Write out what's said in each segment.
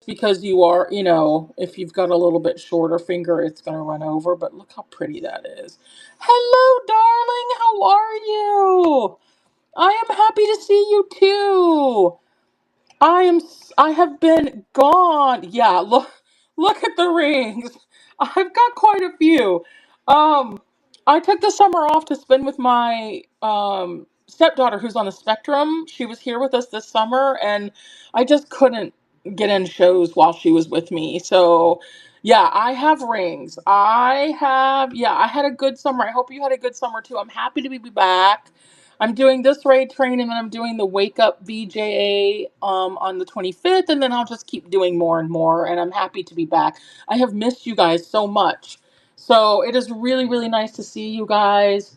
because you are, if you've got a little bit shorter finger, it's going to run over. But look how pretty that is. Hello, darling. How are you? I am happy to see you too. I have been gone. Yeah, look at the rings. I've got quite a few. Um I took the summer off to spend with my stepdaughter who's on the spectrum. She was here with us this summer and I just couldn't get in shows while she was with me. So, yeah, I have rings. I had a good summer. I hope you had a good summer too. I'm happy to be back. I'm doing this raid training and I'm doing the Wake Up VJA on the 25th, and then I'll just keep doing more and more. And I'm happy to be back. I have missed you guys so much. So it is really, really nice to see you guys.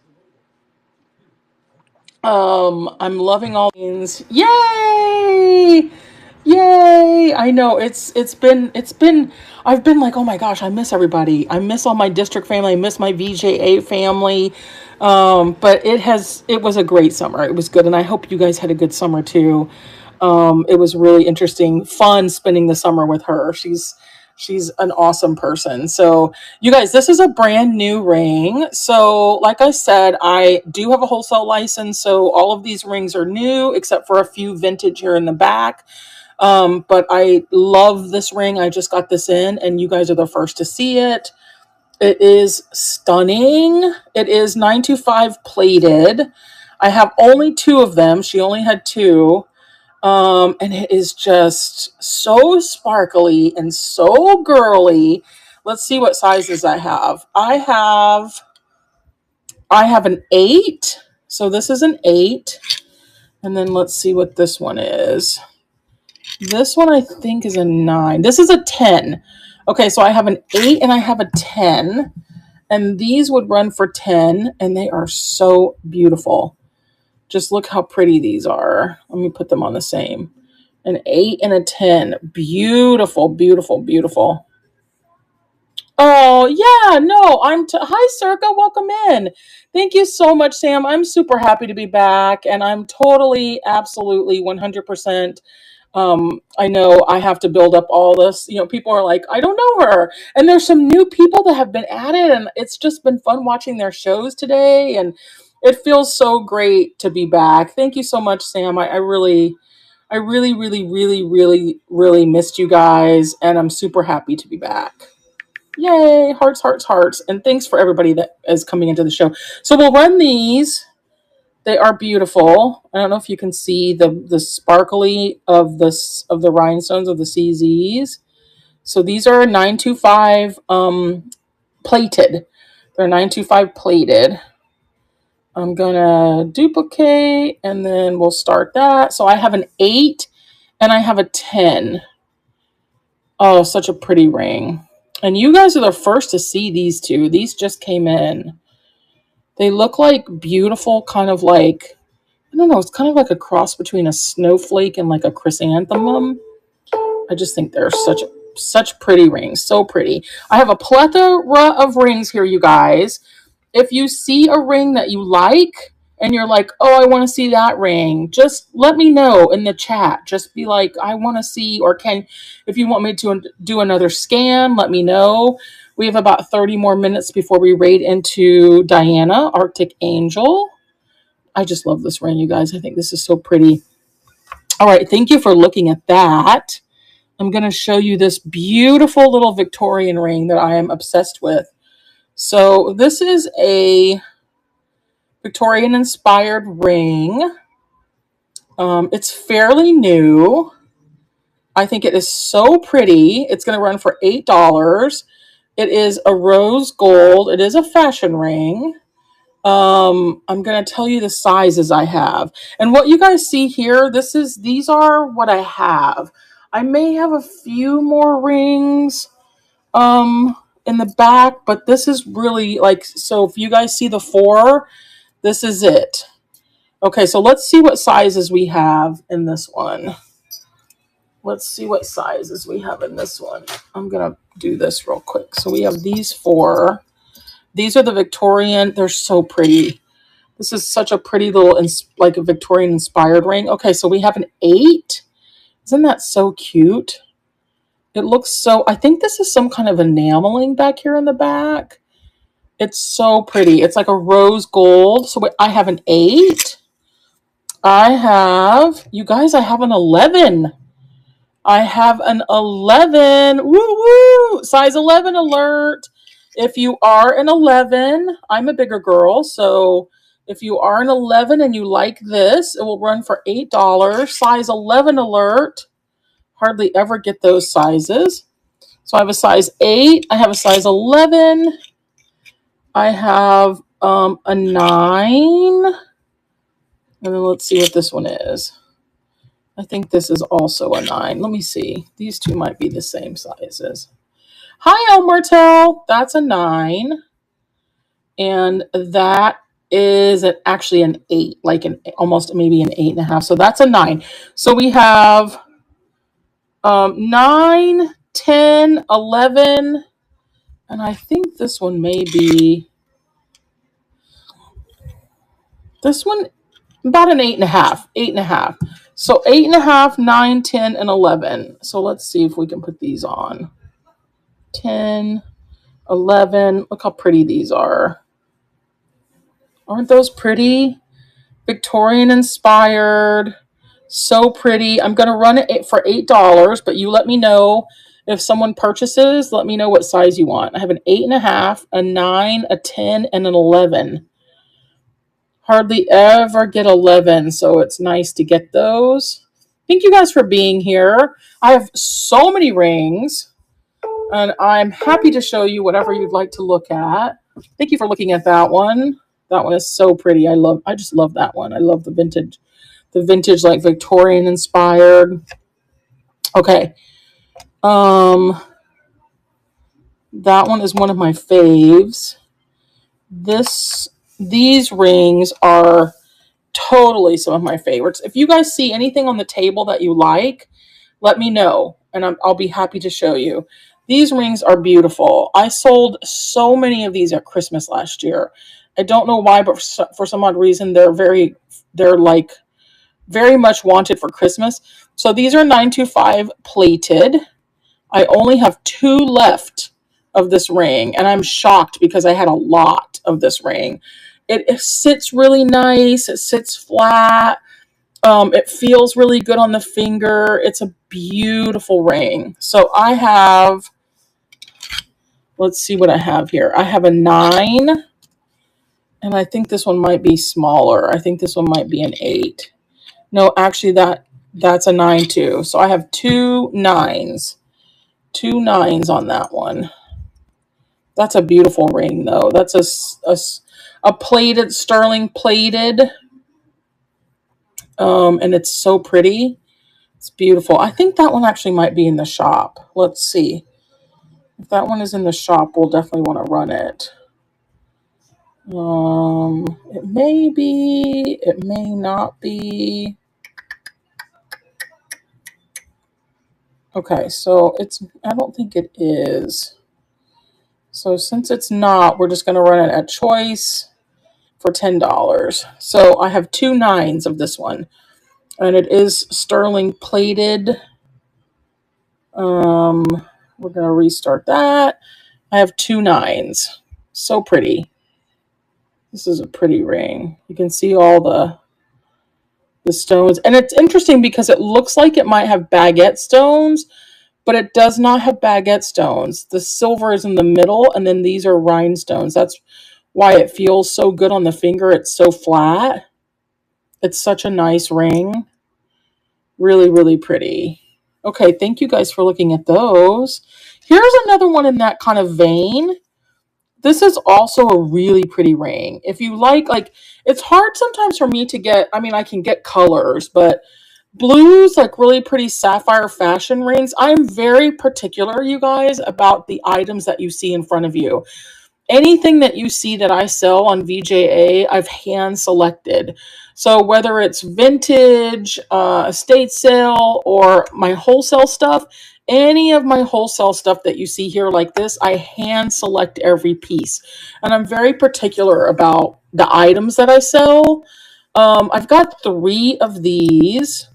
I'm loving all things. Yay! Yay! I know it's been I've been like, oh my gosh, I miss everybody. I miss all my district family. I miss my VJA family. But it was a great summer. It was good, and I hope you guys had a good summer too. It was really interesting, fun spending the summer with her. She's an awesome person. So, you guys, this is a brand new ring. So, like I said, I do have a wholesale license, so all of these rings are new except for a few vintage here in the back. But I love this ring. I just got this in, and you guys are the first to see it. It is stunning. It is 925 plated. I have only two of them. She only had two. And it is just so sparkly and so girly. Let's see what sizes I have. I have an 8. So this is an 8. And then let's see what this one is. This one I think is a 9. This is a 10. Okay, so I have an 8 and I have a 10. And these would run for 10, and they are so beautiful. Just look how pretty these are. Let me put them on the same. An 8 and a 10. Beautiful, beautiful, beautiful. Oh, yeah, no, hi, Circa, welcome in. Thank you so much, Sam. I'm super happy to be back, and I'm totally, absolutely, 100%. I know I have to build up all this. People are like, I don't know her. And there's some new people that have been added, and it's just been fun watching their shows today, and it feels so great to be back. Thank you so much, Sam. I really, really, really, really, really missed you guys, and I'm super happy to be back. Yay! Hearts, hearts, hearts. And thanks for everybody that is coming into the show. So we'll run these. They are beautiful. I don't know if you can see the sparkly of the rhinestones of the CZs. So these are 925 plated. They're 925 plated. I'm gonna duplicate and then we'll start that. So I have an 8 and I have a 10. Oh, such a pretty ring. And you guys are the first to see these two. These just came in. They look like beautiful, kind of like, I don't know, it's kind of like a cross between a snowflake and like a chrysanthemum. I just think they're such pretty rings. So pretty. I have a plethora of rings here, you guys. If you see a ring that you like and you're like, oh, I want to see that ring, just let me know in the chat. Just be like, I want to see, or if you want me to do another scan, let me know. We have about 30 more minutes before we raid into Diana, Arctic Angel. I just love this ring, you guys. I think this is so pretty. All right, thank you for looking at that. I'm going to show you this beautiful little Victorian ring that I am obsessed with. So this is a Victorian inspired ring. It's fairly new. I think it is so pretty. It's going to run for $8. It is a rose gold. It is a fashion ring. I'm going to tell you the sizes I have. And what you guys see here, these are what I have. I may have a few more rings in the back, but this is really like, so if you guys see the 4, this is it. Okay, so let's see what sizes we have in this one. Let's see what sizes we have in this one. I'm going to do this real quick. So we have these 4. These are the Victorian. They're so pretty. This is such a pretty little, like a Victorian inspired ring. Okay, so we have an 8. Isn't that so cute? It looks so, I think this is some kind of enameling back here in the back. It's so pretty. It's like a rose gold. So I have an 8. I have, you guys, I have an 11. I have an 11. Woo woo! Size 11 alert. If you are an 11, I'm a bigger girl, so if you are an 11 and you like this, it will run for $8. Size 11 alert. Hardly ever get those sizes. So I have a size 8. I have a size 11. I have a 9. And then let's see what this one is. I think this is also a 9. Let me see. These two might be the same sizes. Hi, El Martel. That's a 9. And that is actually an 8, like almost maybe an 8.5. So that's a 9. So we have 9, 10, 11. And I think this one may be, this one, about an 8.5. 8.5. So 8.5, 9, 10, and 11. So let's see if we can put these on. 10, 11. Look how pretty these are. Aren't those pretty? Victorian inspired. So pretty. I'm going to run it for $8, but you let me know if someone purchases. Let me know what size you want. I have an 8.5, a 9, a 10, and an 11. Hardly ever get 11, so it's nice to get those. Thank you guys for being here. I have so many rings, and I'm happy to show you whatever you'd like to look at. Thank you for looking at that one. That one is so pretty. I just love that one. I love the vintage like Victorian inspired. Okay. That one is one of my faves. These rings are totally some of my favorites. If you guys see anything on the table that you like, let me know, and I'll be happy to show you. These rings are beautiful. I sold so many of these at Christmas last year. I don't know why, but for some odd reason, they're like very much wanted for Christmas. So these are 925 plated. I only have 2 left of this ring, and I'm shocked because I had a lot of this ring. It sits really nice. It sits flat. It feels really good on the finger. It's a beautiful ring. So I have, let's see what I have here. I have a 9, and I think this one might be smaller. I think this one might be an 8. No, actually that's a 9 too. So I have 2 9s. 2 9s on that one. That's a beautiful ring though. That's a plated, sterling plated. And it's so pretty. It's beautiful. I think that one actually might be in the shop. Let's see. If that one is in the shop, we'll definitely want to run it. It may be, it may not be. Okay, so I don't think it is. So since it's not, we're just going to run it at choice for $10. So I have 2 9s of this one, and it is sterling plated. We're going to restart that. I have 2 9s. So pretty. This is a pretty ring. You can see all the stones. And it's interesting because it looks like it might have baguette stones, but it does not have baguette stones. The silver is in the middle, and then these are rhinestones. That's why it feels so good on the finger. It's so flat. It's such a nice ring. Really, really pretty. Okay, thank you guys for looking at those. Here's another one in that kind of vein. This is also a really pretty ring. If you like, it's hard sometimes for me to get, I mean, I can get colors, but blues, like really pretty sapphire fashion rings, I'm very particular, you guys, about the items that you see in front of you. Anything that you see that I sell on VJA, I've hand selected. So whether it's vintage, estate sale, or my wholesale stuff, any of my wholesale stuff that you see here like this, I hand select every piece. And I'm very particular about the items that I sell. I've got 3 of these.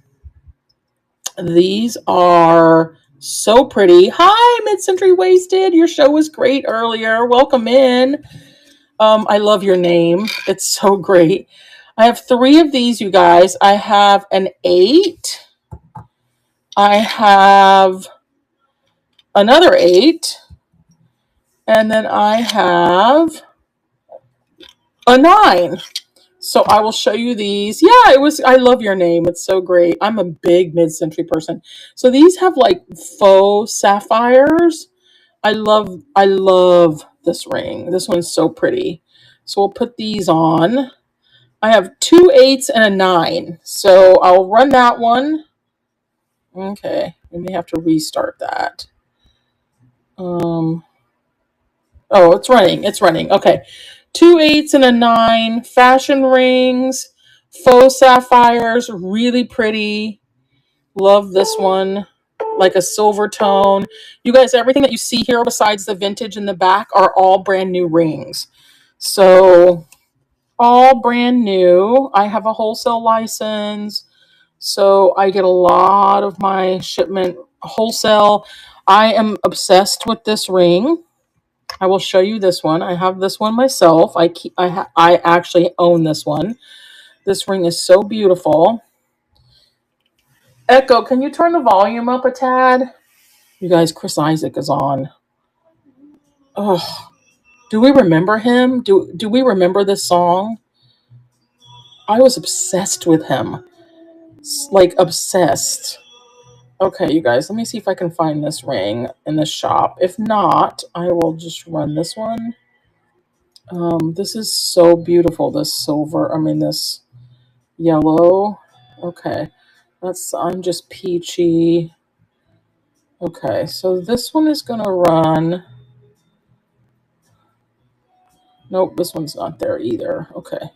These are So pretty. Hi, Mid-Century Wasted. Your show was great earlier. Welcome in. I love your name. It's so great. I have 3 of these, you guys. I have an 8. I have another 8. And then I have a 9. So I will show you these. Yeah, I love your name. It's so great. I'm a big mid-century person. So these have like faux sapphires. I love this ring. This one's so pretty. So we'll put these on. I have 2 8s and a 9. So I'll run that one. Okay. We may have to restart that. Oh, it's running. It's running. Okay. 2 8s and a 9. Fashion rings. Faux sapphires. Really pretty. Love this one. Like a silver tone. You guys, everything that you see here besides the vintage in the back are all brand new rings. So, all brand new. I have a wholesale license. So, I get a lot of my shipment wholesale. I am obsessed with this ring. I will show you this one. I have this one myself. I actually own this one. This ring is so beautiful. Echo, can you turn the volume up a tad? You guys, Chris Isaac is on. Oh, do we remember him? Do we remember this song? I was obsessed with him. Like obsessed. Okay, you guys, let me see if I can find this ring in the shop. If not, I will just run this one. This is so beautiful. This silver, this yellow. Okay, I'm just peachy. Okay, so this one is gonna run. Nope, this one's not there either. Okay.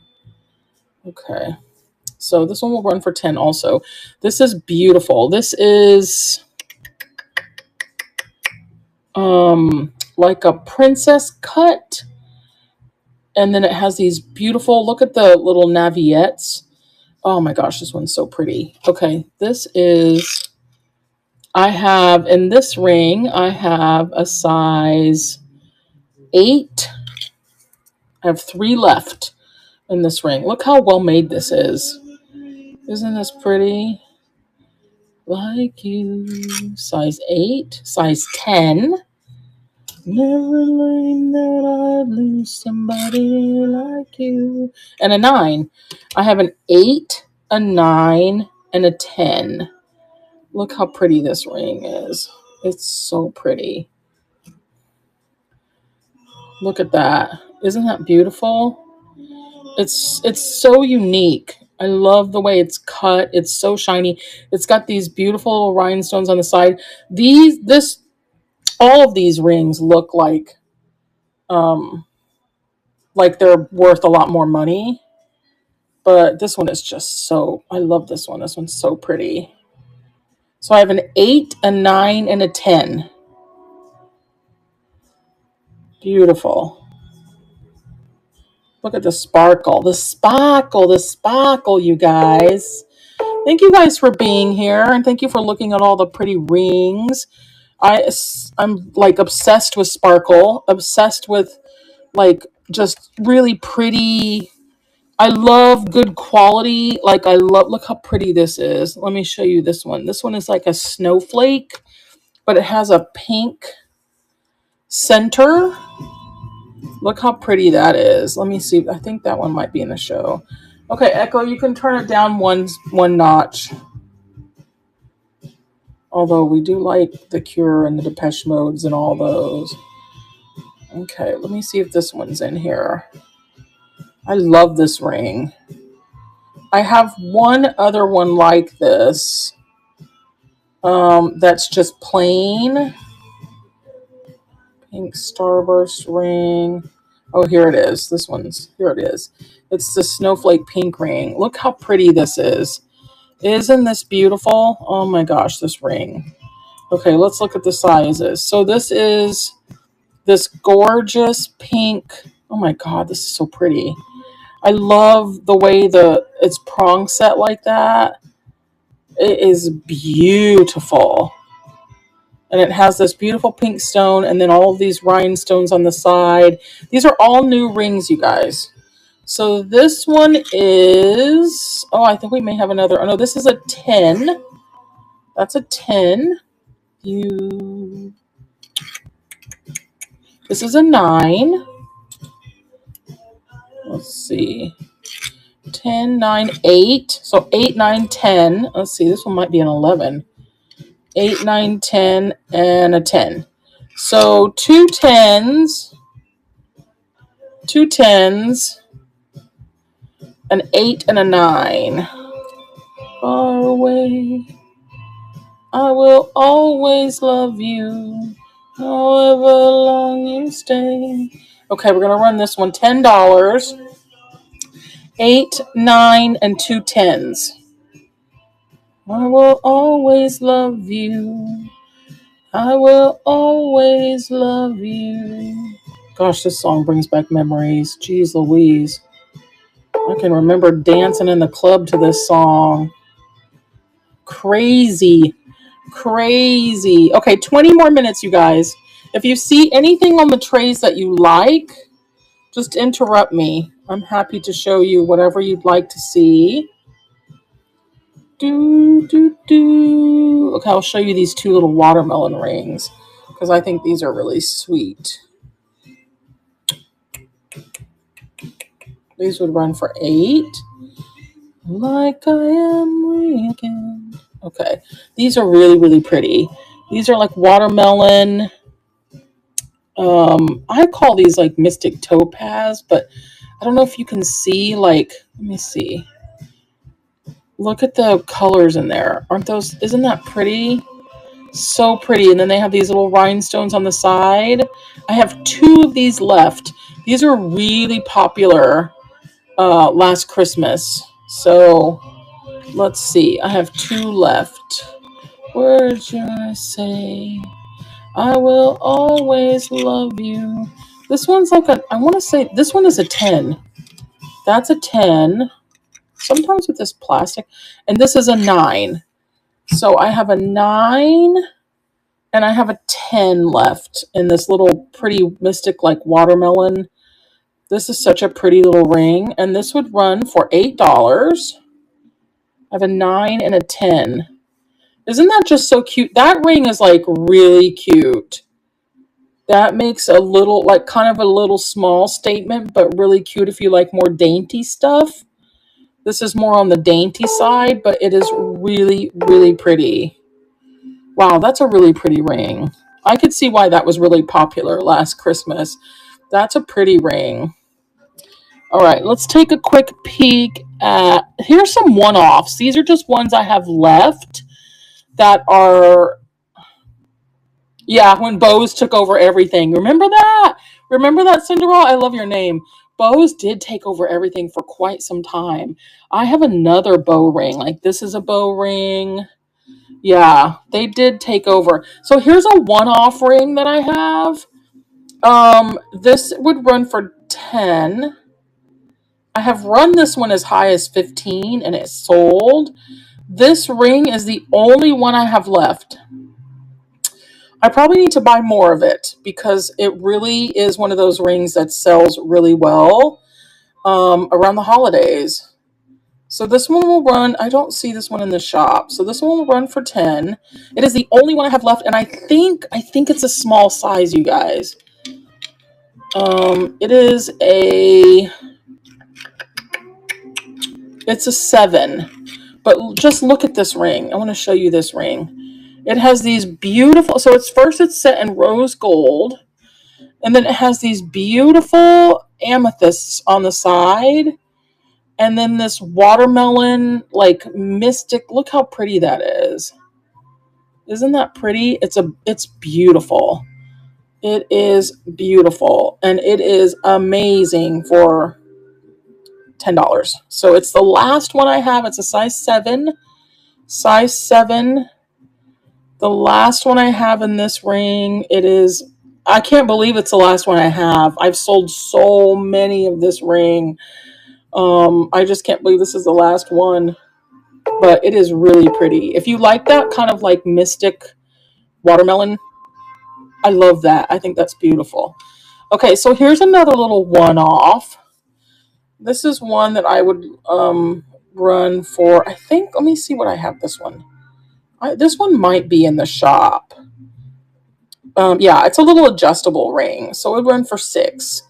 So this one will run for 10 also. This is beautiful. This is like a princess cut. And then it has these beautiful, look at the little naviettes. Oh my gosh, this one's so pretty. Okay, in this ring, I have a size 8. I have 3 left in this ring. Look how well made this is. Isn't this pretty? Like you. Size 8. Size 10. Never learned that I'd lose somebody like you. And a 9. I have an 8, a 9, and a 10. Look how pretty this ring is. It's so pretty. Look at that. Isn't that beautiful? It's so unique. I love the way it's cut. It's so shiny. It's got these beautiful rhinestones on the side. All of these rings look like they're worth a lot more money. But this one is just I love this one. This one's so pretty. So I have an 8, a 9, and a 10. Beautiful. Look at the sparkle. The sparkle, you guys. Thank you guys for being here, and thank you for looking at all the pretty rings. I'm like obsessed with sparkle, obsessed with like just really pretty. I love good quality. Look how pretty this is. Let me show you this one. This one is like a snowflake, but it has a pink center. Look how pretty that is. Let me see. I think that one might be in the show. Okay, Echo, you can turn it down one notch. Although we do like The Cure and the Depeche Modes and all those. Okay, let me see if this one's in here. I love this ring. I have one other one like this. That's just plain. Pink starburst ring. Oh, here it is. Here it is. It's the snowflake pink ring. Look how pretty this is. Isn't this beautiful? Oh my gosh, this ring. Okay, let's look at the sizes. So this is this gorgeous pink. Oh my god, this is so pretty. I love the way it's prong set like that. It is beautiful. And it has this beautiful pink stone and then all of these rhinestones on the side. These are all new rings, you guys. So this one is, oh, I think we may have another. Oh no, this is a 10. That's a 10. This is a 9. Let's see. 10, 9, 8. So 8, 9, 10. Let's see, this one might be an 11. 8, 9, 10, and a 10. So two 10s, an 8, and a 9. Far away, I will always love you, however long you stay. Okay, we're going to run this one $10. 8, 9, and two 10s. I will always love you. I will always love you. Gosh, this song brings back memories. Jeez Louise. I can remember dancing in the club to this song. Crazy. Okay, 20 more minutes, you guys. If you see anything on the trays that you like, just interrupt me. I'm happy to show you whatever you'd like to see. Okay, I'll show you these two little watermelon rings because I think these are really sweet. These would run for 8. Like I am weekend. Okay, these are really, really pretty. These are like watermelon. I call these like Mystic Topaz, but I don't know if you can see, like, let me see. Look at the colors in there. Isn't that pretty? So pretty. And then they have these little rhinestones on the side. I have 2 of these left. These are really popular last Christmas. So let's see. I have 2 left. Words you say, I will always love you. This one's like I want to say, this one is a 10. That's a 10. Sometimes with this plastic. And this is a 9. So I have a 9 and I have a 10 left in this little pretty mystic like watermelon. This is such a pretty little ring. And this would run for $8. I have a 9 and a 10. Isn't that just so cute? That ring is like really cute. That makes a little, like kind of a little small statement, but really cute if you like more dainty stuff. This is more on the dainty side, but it is really, really pretty. Wow, that's a really pretty ring. I could see why that was really popular last Christmas. That's a pretty ring. All right, let's take a quick peek at, here's some one-offs. These are just ones I have left that are, yeah, when Bose took over everything. Remember that? Remember that, Cinderella? I love your name. Bose did take over everything for quite some time. I have another bow ring. Like, this is a bow ring. Yeah, they did take over. So here's a one-off ring that I have. This would run for 10. I have run this one as high as 15 and it sold. This ring is the only one I have left. I probably need to buy more of it because it really is one of those rings that sells really well around the holidays. So this one will run, I don't see this one in the shop. So this one will run for 10. It is the only one I have left, and I think it's a small size, you guys. It's a 7. But just look at this ring. I want to show you this ring. It has these beautiful, so it's set in rose gold, and then it has these beautiful amethysts on the side, and then this watermelon, like mystic, look how pretty that is. Isn't that pretty? It's beautiful. It is beautiful, and it is amazing for $10. So it's the last one I have. It's a size 7. Size 7. The last one I have in this ring, I can't believe it's the last one I have. I've sold so many of this ring. I just can't believe this is the last one. But it is really pretty. If you like that kind of like mystic watermelon. I love that. I think that's beautiful. Okay, so here's another little one-off. This is one that I would run for, I think, let me see what I have this one. This one might be in the shop. Yeah, it's a little adjustable ring, so it would run for 6.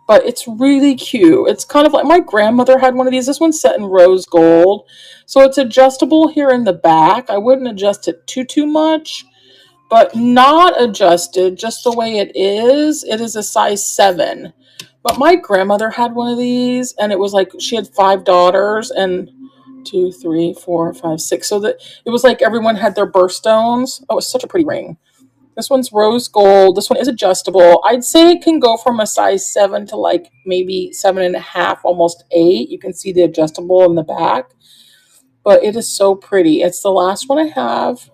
But it's really cute. It's kind of like my grandmother had one of these. This one's set in rose gold. So it's adjustable here in the back. I wouldn't adjust it too much, but not adjusted just the way it is. It is a size 7. But my grandmother had one of these, and it was like she had 5 daughters, and 2, 3, 4, 5, 6. So that it was like everyone had their birthstones. Oh, it's such a pretty ring. This one's rose gold. This one is adjustable. I'd say it can go from a size 7 to like maybe 7.5, almost 8. You can see the adjustable in the back. But it is so pretty. It's the last one I have.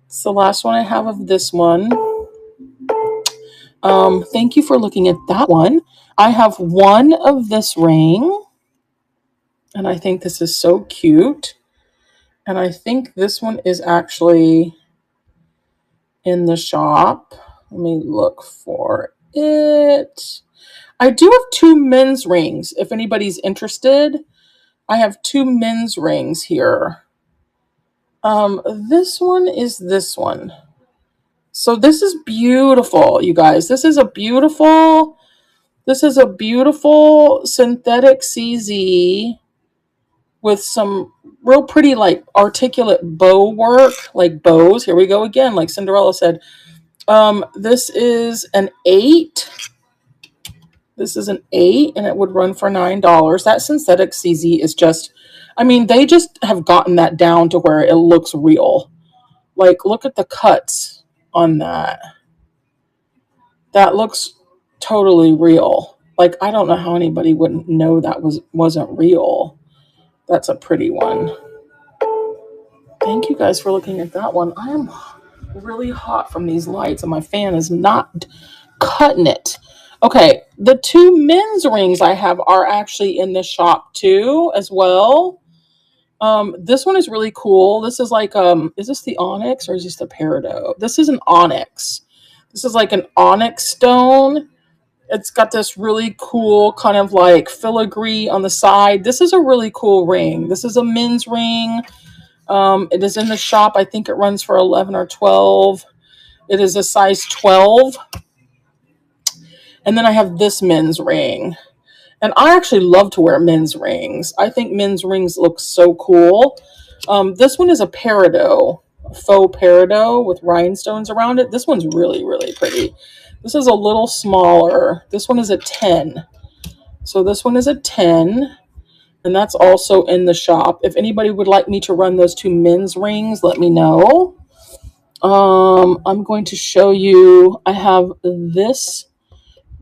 It's the last one I have of this one. Thank you for looking at that one. I have one of this ring. And I think this is so cute. And I think this one is actually in the shop. Let me look for it. I do have 2 men's rings. If anybody's interested, I have 2 men's rings here. This one is this one. So this is beautiful, you guys. This is a beautiful synthetic CZ with some real pretty like articulate bow work, like bows. Here we go again, like Cinderella said. This is an 8. This is an 8, and it would run for $9. That synthetic CZ is just, I mean, they just have gotten that down to where it looks real. Like, look at the cuts on that. That looks totally real. Like, I don't know how anybody wouldn't know that wasn't real. That's a pretty one. Thank you guys for looking at that one. I am really hot from these lights, and my fan is not cutting it. Okay, the 2 men's rings I have are actually in the shop too, as well. This one is really cool. This is like, is this the onyx or is this the peridot? This is an onyx. This is like an onyx stone. It's got this really cool kind of like filigree on the side. This is a really cool ring. This is a men's ring. It is in the shop. I think it runs for 11 or 12. It is a size 12. And then I have this men's ring. And I actually love to wear men's rings. I think men's rings look so cool. This one is a peridot, a faux peridot with rhinestones around it. This one's really, really pretty. This is a little smaller. This one is a 10. So this one is a 10. And that's also in the shop. If anybody would like me to run those 2 men's rings, let me know. I'm going to show you. I have this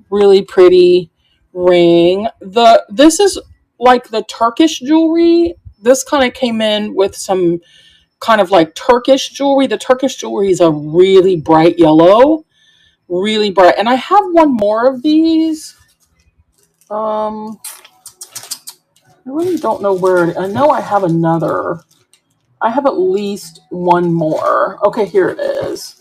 really pretty ring. This is like the Turkish jewelry. This kind of came in with some kind of like Turkish jewelry. The Turkish jewelry is a really bright yellow, really bright. And I have one more of these. I really don't know where. I know I have another. I have at least one more. Okay, here it is.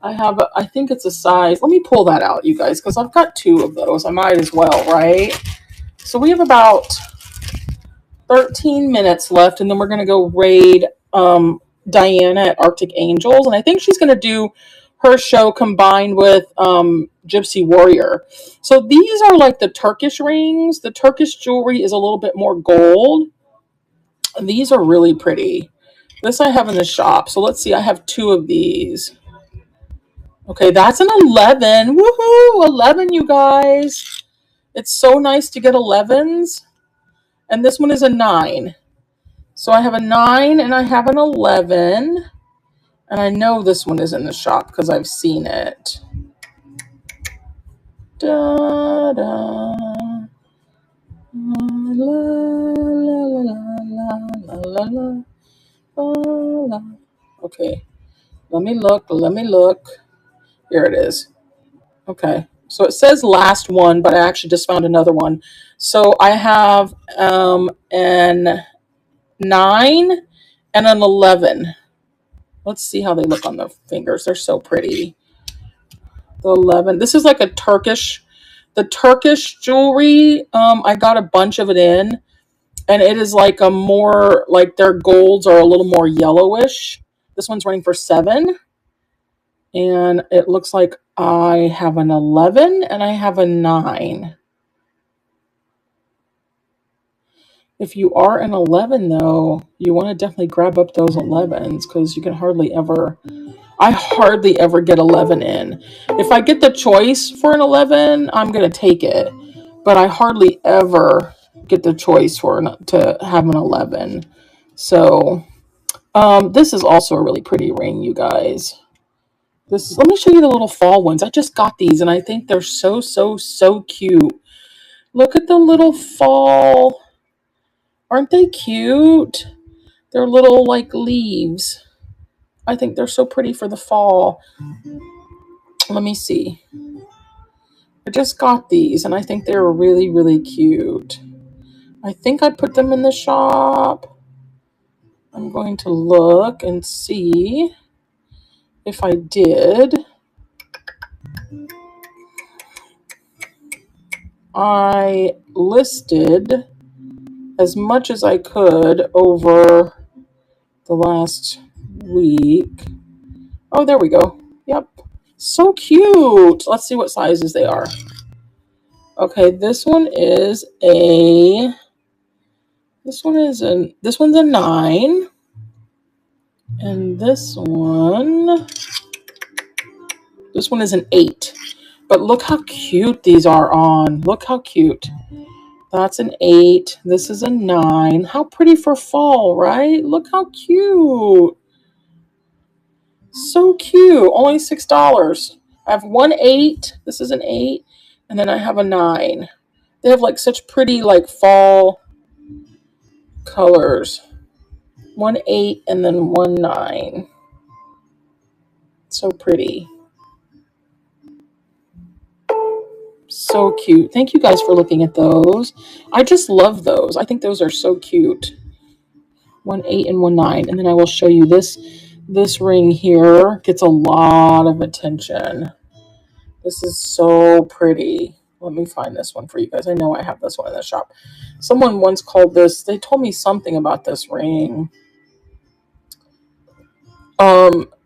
I think it's a size. Let me pull that out, you guys, because I've got 2 of those. I might as well, right? So we have about 13 minutes left, and then we're going to go raid Diana at Arctic Angels. And I think she's going to do her show combined with Gypsy Warrior. So these are like the Turkish rings. The Turkish jewelry is a little bit more gold. And these are really pretty. This I have in the shop. So let's see. I have 2 of these. Okay, that's an 11. Woohoo! 11, you guys. It's so nice to get 11s. And this one is a 9. So I have a 9 and I have an 11. And I know this one is in the shop because I've seen it. Da, da. La, la, la, la, la, la, la, la. Okay, let me look. Here it is. Okay, so it says last one, but I actually just found another one. So I have an 9 and an 11. Let's see how they look on the fingers. They're so pretty. The 11. This is like a Turkish, the Turkish jewelry. I got a bunch of it in, and it is like a more, like their golds are a little more yellowish. This one's running for 7. And it looks like I have an 11 and I have a 9. If you are an 11, though, you want to definitely grab up those 11s because you can hardly ever, I hardly ever get 11 in. If I get the choice for an 11, I'm going to take it. But I hardly ever get the choice to have an 11. So this is also a really pretty ring, you guys. Let me show you the little fall ones. I just got these and I think they're so, so, so cute. Look at the little fall. Aren't they cute? They're little like leaves. I think they're so pretty for the fall. Let me see. I just got these and I think they're really, really cute. I think I put them in the shop. I'm going to look and see if I did. I listed as much as I could over the last week. Oh, there we go. Yep. So cute. Let's see what sizes they are. Okay, this one's a 9. And this one is an 8. But look how cute these are on. Look how cute. That's an 8. This is a 9. How pretty for fall, right? Look how cute. So cute. Only $6. I have 1 8. This is an 8. And then I have a 9. They have like such pretty like fall colors. 1 8 and then 1 9. So pretty. So cute. Thank you guys for looking at those. I just love those. I think those are so cute. 1 8 and 1 9. And then I will show you this ring here. Gets a lot of attention. This is so pretty. Let me find this one for you guys. I know I have this one in the shop. Someone once called this, they told me something about this ring.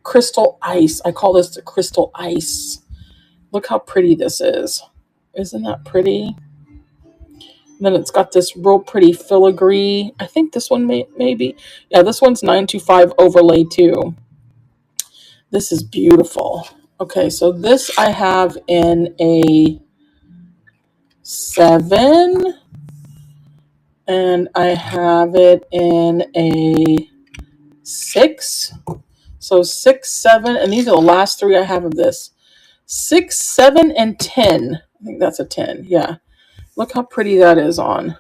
Crystal ice. I call this the crystal ice. Look how pretty this is. Isn't that pretty? And then it's got this real pretty filigree. I think this one maybe. Yeah, this one's 925 overlay too. This is beautiful. Okay, so this I have in a 7. And I have it in a 6. So 6, 7, and these are the last 3 I have of this. 6, 7, and 10. I think that's a 10. Yeah. Look how pretty that is on.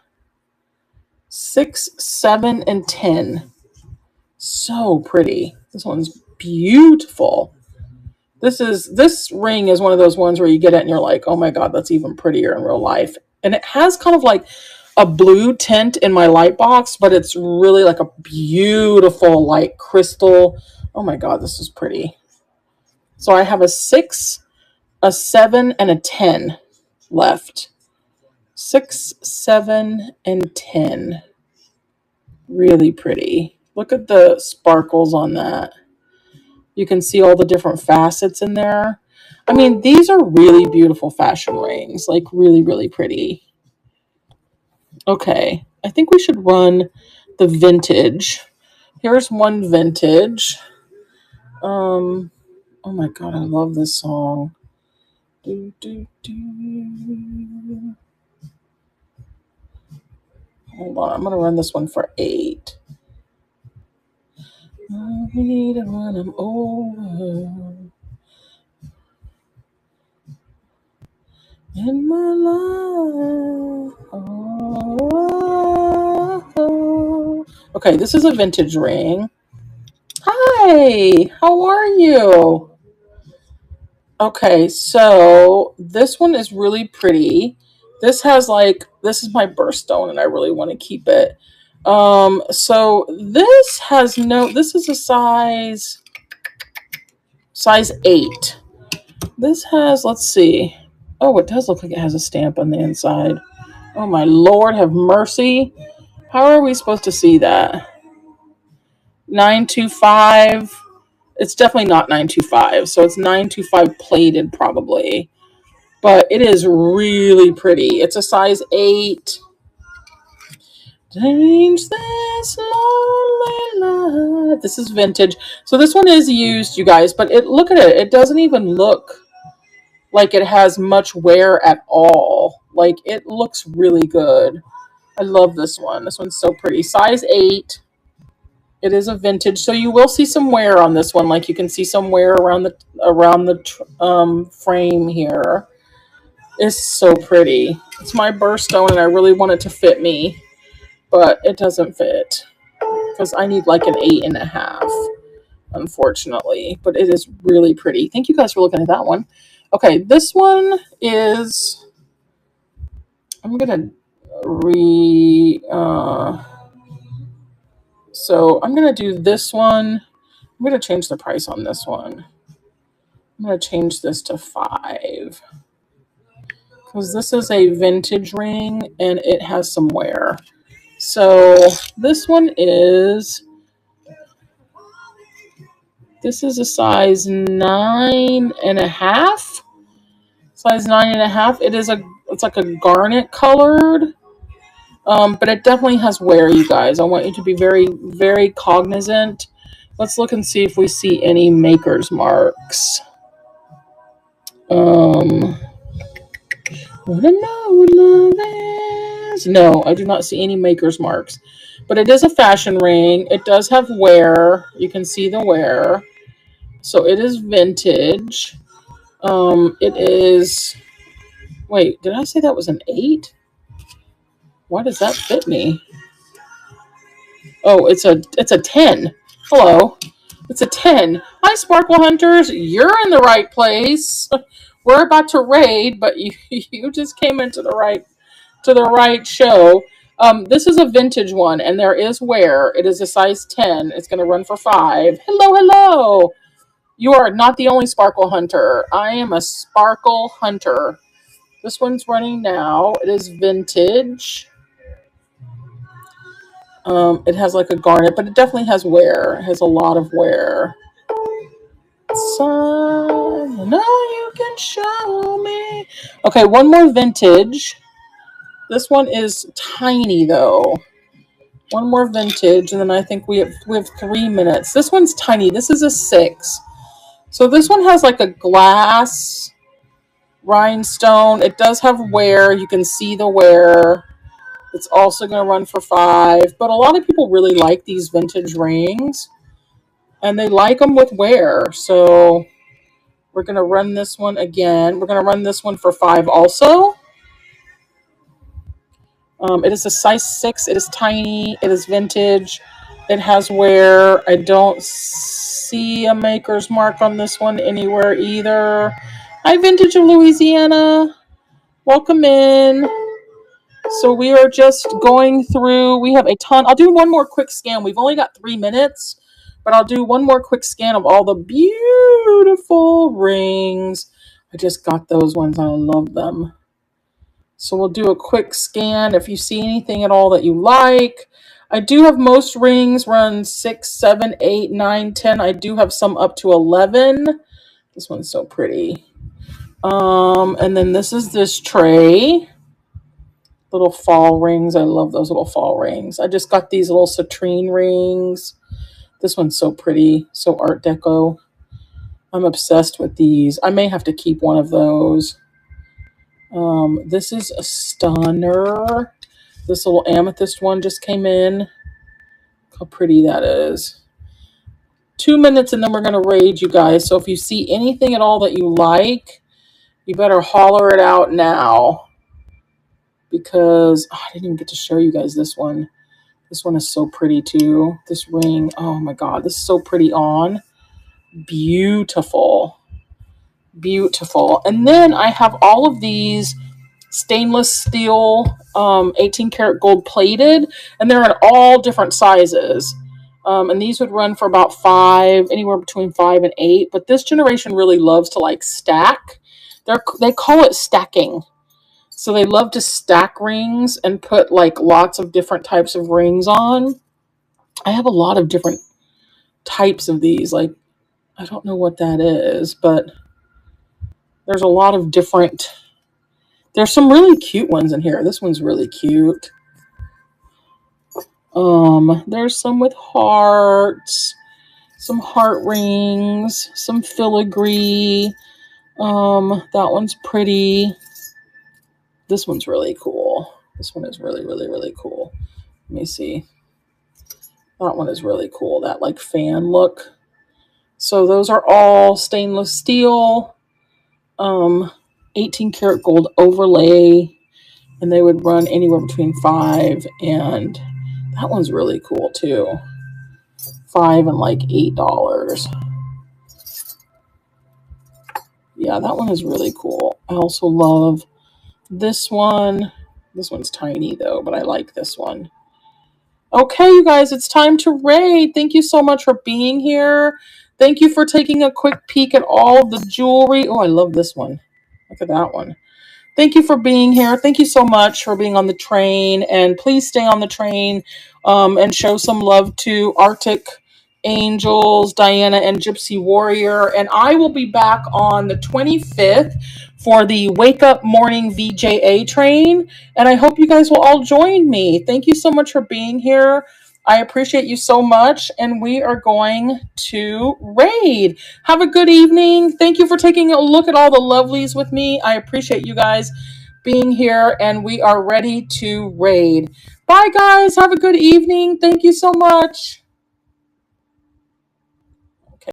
6, 7, and 10. So pretty. This one's beautiful. This ring is one of those ones where you get it and you're like, oh my God, that's even prettier in real life. And it has kind of like a blue tint in my light box, but it's really like a beautiful like crystal. Oh my God, this is pretty. So I have a 6, a 7, and a 10 left. 6, 7, and 10. Really pretty. Look at the sparkles on that. You can see all the different facets in there. I mean, these are really beautiful fashion rings. Like really, really pretty. Okay, I think we should run the vintage. Here's one vintage. Oh my God, I love this song. Do, do, do. Hold on, I'm gonna run this one for 8. I need it when I'm over in my life. Oh. Okay, this is a vintage ring. Hi, how are you? Okay, so this one is really pretty. This is my birthstone and I really want to keep it. So this is a size, size 8. This has, let's see. Oh, it does look like it has a stamp on the inside. Oh my Lord, have mercy. How are we supposed to see that? 925. It's definitely not 925. So it's 925 plated probably. But it is really pretty. It's a size 8. Change this lonely life. This is vintage. So this one is used, you guys, but look at it. It doesn't even look like it has much wear at all. Like, it looks really good. I love this one. This one's so pretty. Size 8. It is a vintage, so you will see some wear on this one. Like, you can see some wear around the frame here. It's so pretty. It's my birthstone, and I really want it to fit me, but it doesn't fit because I need like an 8.5, unfortunately. But it is really pretty. Thank you guys for looking at that one. Okay, this one is. I'm gonna so I'm gonna do this one. I'm gonna change the price on this one. I'm gonna change this to 5 because this is a vintage ring and it has some wear. So this one is. This is a size 9.5. Size 9.5. It's like a garnet colored. But it definitely has wear, you guys. I want you to be very, very cognizant. Let's look and see if we see any maker's marks. Wanna know what love is? No, I do not see any maker's marks. But it is a fashion ring. It does have wear. You can see the wear. So it is vintage. It is. Wait, did I say that was an 8? Why does that fit me? Oh, it's a 10. Hello. It's a 10. Hi, Sparkle Hunters. You're in the right place. We're about to raid, but you just came into the right show. This is a vintage one, and there is wear. It is a size 10. It's going to run for 5. Hello, hello. You are not the only Sparkle Hunter. I am a Sparkle Hunter. This one's running now. It is vintage. It has like a garnet, but it definitely has wear. It has a lot of wear. So, now you can show me. Okay, one more vintage. This one is tiny though. One more vintage, and then I think we have 3 minutes. This one's tiny. This is a 6. So this one has like a glass rhinestone. It does have wear. You can see the wear. It's also going to run for 5. But a lot of people really like these vintage rings. And they like them with wear. So we're going to run this one again. We're going to run this one for 5 also. It is a size 6. It is tiny. It is vintage. It has wear. I don't see a maker's mark on this one anywhere either. Hi, Vintage of Louisiana. Welcome in. So we are just going through. We have a ton. I'll do one more quick scan. We've only got 3 minutes, but I'll do one more quick scan of all the beautiful rings. I just got those ones. I love them. So we'll do a quick scan. If you see anything at all that you like. I do have most rings run 6, 7, 8, 9, 10. I do have some up to 11. This one's so pretty. And then this is this tray. Little fall rings. I love those little fall rings. I just got these little citrine rings. This one's so pretty. So Art Deco. I'm obsessed with these. I may have to keep one of those. This is a stunner. This little amethyst one just came in. Look how pretty that is. 2 minutes and then we're going to raid, you guys. So if you see anything at all that you like, you better holler it out now. Because I didn't even get to show you guys this one. This one is so pretty too. This ring, oh my God, this is so pretty on. Beautiful. Beautiful. And then I have all of these stainless steel 18 karat gold plated, and they're in all different sizes. And these would run for about anywhere between 5 and 8. But this generation really loves to like stack. They call it stacking. So they love to stack rings and put like lots of different types of rings on. I have a lot of different types of these. Like, I don't know what that is, but there's a lot of different. There's some really cute ones in here. This one's really cute. There's some with hearts, some heart rings, some filigree. That one's pretty. This one's really cool. This one is really, really, really cool. Let me see. That one is really cool. That like fan look. So those are all stainless steel, 18 karat gold overlay, and they would run anywhere between $5 and that one's really cool too. $5 and like $8. Yeah, that one is really cool. I also love this one. This one's tiny though, but I like this one. Okay, you guys, it's time to raid. Thank you so much for being here. Thank you for taking a quick peek at all of the jewelry. Oh, I love this one. Look at that one. Thank you for being here. Thank you so much for being on the train. And please stay on the train and show some love to Arctic Angels, Diana, and Gypsy Warrior. And I will be back on the 25th for the Wake Up Morning VJA train. And I hope you guys will all join me. Thank you so much for being here. I appreciate you so much. And we are going to raid. Have a good evening. Thank you for taking a look at all the lovelies with me. I appreciate you guys being here. And we are ready to raid. Bye, guys. Have a good evening. Thank you so much.